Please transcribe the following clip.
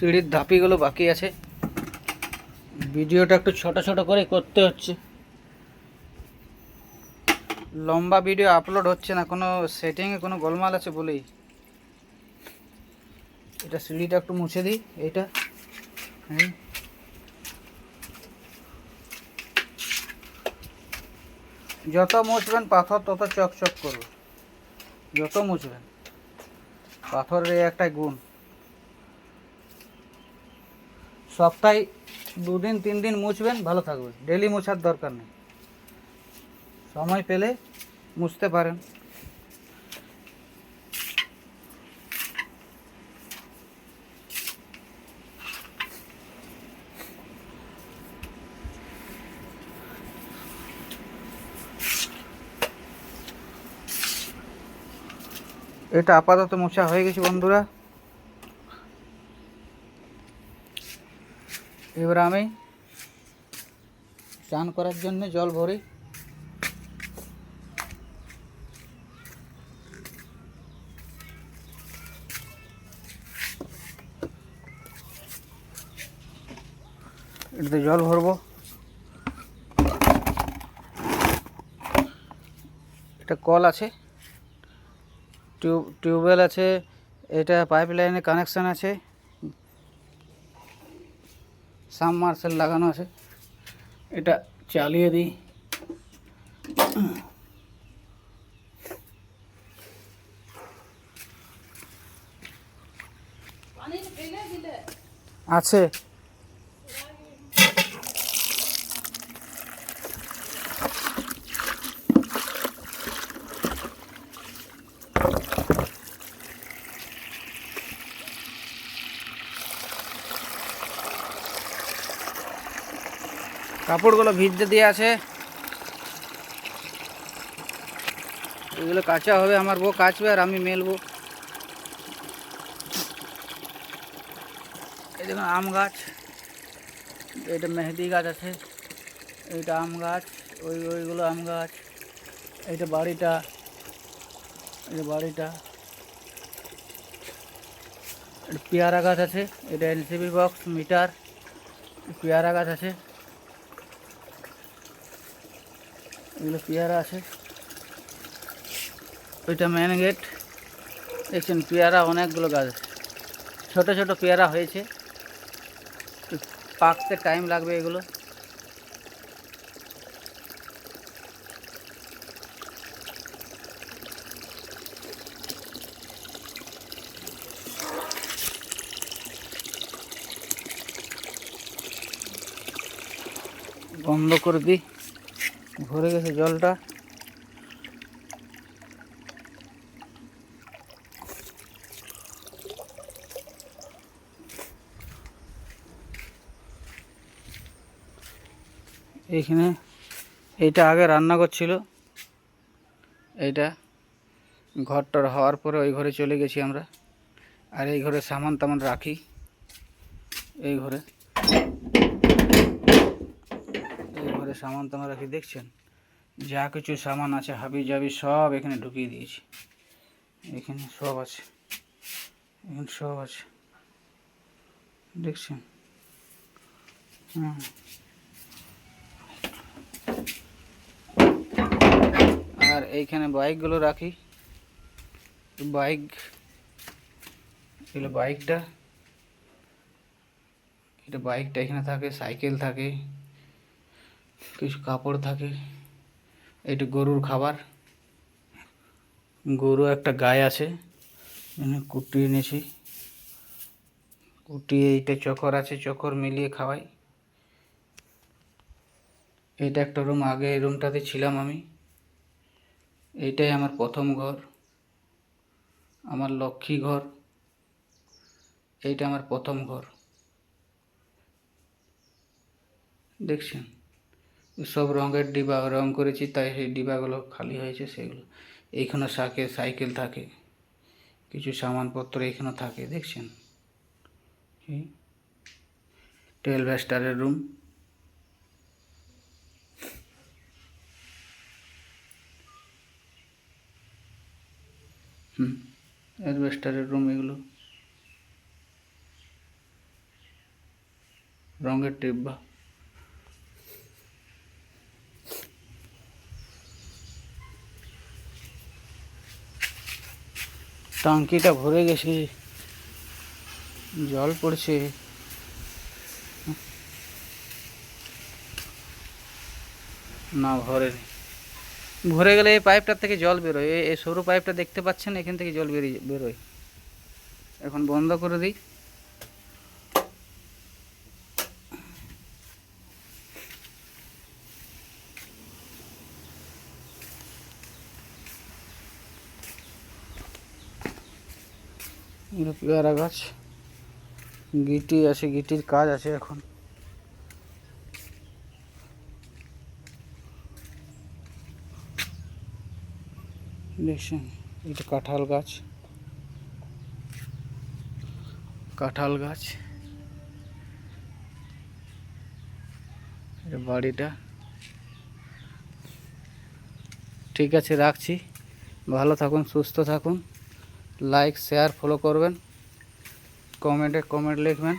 সিঁড়ির ধাপিগুলো বাকি আছে, ভিডিওটা একটু ছোট ছোট করে করতে হচ্ছে, লম্বা ভিডিও আপলোড হচ্ছে না, কোনো সেটিংয়ে কোনো গোলমাল আছে বলেই। এটা সিঁড়িটা একটু মুছে দিই, এইটা যত মুছবেন পাথর তত চকচক করবে, যত মুছবেন, পাথরের এই একটাই গুণ। সপ্তাহে 2 দিন 3 দিন মুছবেন, ভালো থাকবে, ডেলি মোছার দরকার নেই, সময় পেলে মুছতে পারেন। এটা আপাতত মোছা হয়ে গেছে বন্ধুরা। এবার আমি স্নান করার জন্য জল ভরি। এটাতে জল ভরবো। এটা কল আছে, টিউবওয়েল আছে, এটা পাইপ লাইনে কানেকশান আছে, সাবমার্সেল লাগানো আছে। এটা চালিয়ে দিই। আছে কাপড়গুলো ভিজতে দিয়ে আছে, এগুলো কাঁচা হবে, আমার বউ কাচবে আর আমি মেলবো। এই দেখুন আম গাছ, এটা মেহেদি গাছ আছে, এইটা আম গাছ, ওইগুলো আম গাছ, এইটা বাড়িটা, এটা বাড়িটা, এটা পেয়ারা গাছ আছে, এটা এলসিবি বক্স মিটার, পেয়ারা গাছ আছে, এগুলো পেয়ারা আছে, ওইটা মেন গেট। দেখছেন পেয়ারা অনেকগুলো গাছ আছে, ছোটো ছোটো পেয়ারা হয়েছে, পাকতে টাইম লাগবে এগুলো। বন্ধ করে দিই, ভরে গেছে জলটা। এইখানে এইটা আগে রান্নাঘর ছিল, এইটা ঘরটার হওয়ার পরে ওই ঘরে চলে গেছি আমরা, আর এই ঘরে সামান তামান রাখি, এই ঘরে সামান তামান রাখি। দেখছেন যা কিছু সামান আছে হাবি জাবি সব এখানে ঢুকিয়ে দিয়েছি, এখানে সব আছে, এখানে সব আছে, দেখছেন। আর এইখানে বাইকগুলো রাখি, বাইক, এগুলো বাইকটা, এটা বাইকটা এখানে থাকে, সাইকেল থাকে, কিছু কাপড় থাকে, এটা গরুর খাবার, গরু একটা গায়ে আছে, কুটি এনেছি, কুটিয়ে এইটা চকর আছে, চকর মিলিয়ে খাওয়াই। এটা একটা রুম, আগে এই রুমটাতে ছিলাম আমি, এইটাই আমার প্রথম ঘর, আমার লক্ষ্মী ঘর, এইটা আমার প্রথম ঘর। দেখছেন সব রঙের ডিবা রং করেছি, তাই সেই ডিবাগুলো খালি হয়েছে, সেগুলো এইখানে সাইকেল থাকে, কিছু সামানপত্র এইখানে থাকে। দেখছেন 12 স্টারের রুম। অ্যাডভেস্টারের রুম এগুলো। রঙের ডিব্বা। টাঙ্কিটা ভরে গেছে, জল পড়ছে। না ভরেনি, ভরে গেলে এই পাইপটার থেকে জল বেরোয়, এই সরু পাইপটা দেখতে পাচ্ছেন, এখান থেকে জল বেরোয়। এখন বন্ধ করে দিই। পেয়ারা গাছ, গিটি আছে, গিটির কাজ আছে এখন। দেখছেন, এটা কাঁঠাল গাছ, কাঁঠাল গাছ। বাড়িটা ঠিক আছে, রাখছি। ভালো থাকুন, সুস্থ থাকুন। লাইক, শেয়ার, ফলো করবেন। কমেন্টে কমেন্ট লিখবেন।